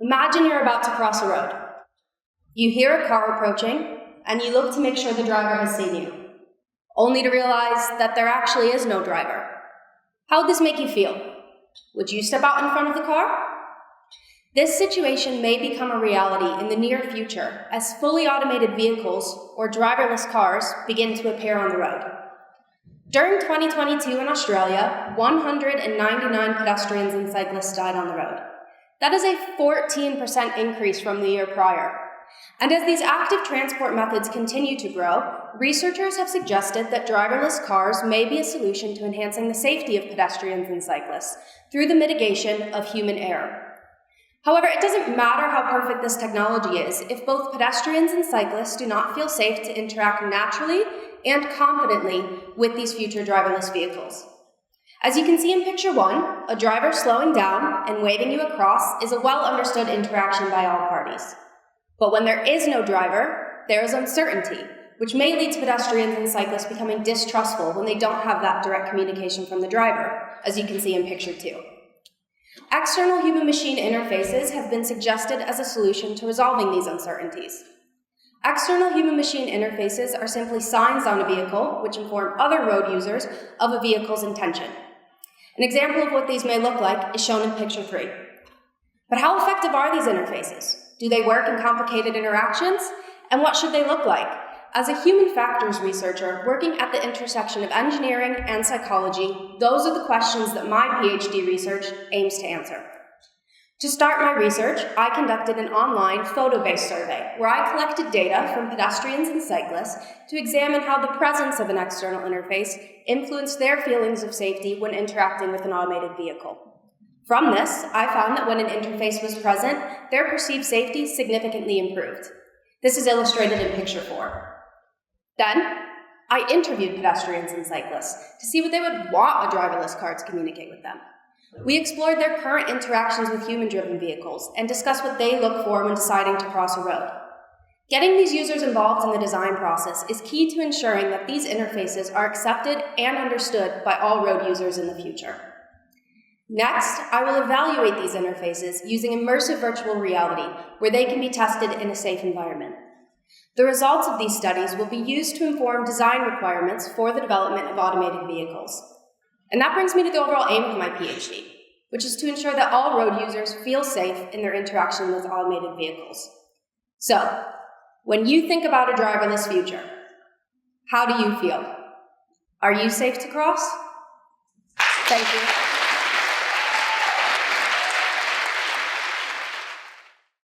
Imagine you're about to cross a road. You hear a car approaching, and you look to make sure the driver has seen you, only to realize that there actually is no driver. How would this make you feel? Would you step out in front of the car? This situation may become a reality in the near future as fully automated vehicles, or driverless cars, begin to appear on the road. During 2022 in Australia, 199 pedestrians and cyclists died on the road. That is a 14% increase from the year prior. And as these active transport methods continue to grow, researchers have suggested that driverless cars may be a solution to enhancing the safety of pedestrians and cyclists through the mitigation of human error. However, it doesn't matter how perfect this technology is if both pedestrians and cyclists do not feel safe to interact naturally and confidently with these future driverless vehicles. As you can see in picture 1, a driver slowing down and waving you across is a well-understood interaction by all parties. But when there is no driver, there is uncertainty, which may lead to pedestrians and cyclists becoming distrustful when they don't have that direct communication from the driver, as you can see in picture 2. External human-machine interfaces have been suggested as a solution to resolving these uncertainties. External human-machine interfaces are simply signs on a vehicle which inform other road users of a vehicle's intention. An example of what these may look like is shown in picture 3. But how effective are these interfaces? Do they work in complicated interactions? And what should they look like? As a human factors researcher working at the intersection of engineering and psychology, those are the questions that my PhD research aims to answer. To start my research, I conducted an online photo-based survey where I collected data from pedestrians and cyclists to examine how the presence of an external interface influenced their feelings of safety when interacting with an automated vehicle. From this, I found that when an interface was present, their perceived safety significantly improved. This is illustrated in picture 4. Then, I interviewed pedestrians and cyclists to see what they would want a driverless car to communicate with them. We explored their current interactions with human-driven vehicles and discussed what they look for when deciding to cross a road. Getting these users involved in the design process is key to ensuring that these interfaces are accepted and understood by all road users in the future. Next, I will evaluate these interfaces using immersive virtual reality, where they can be tested in a safe environment. The results of these studies will be used to inform design requirements for the development of automated vehicles. And that brings me to the overall aim of my PhD, which is to ensure that all road users feel safe in their interaction with automated vehicles. So, when you think about a driverless future, how do you feel? Are you safe to cross? Thank you.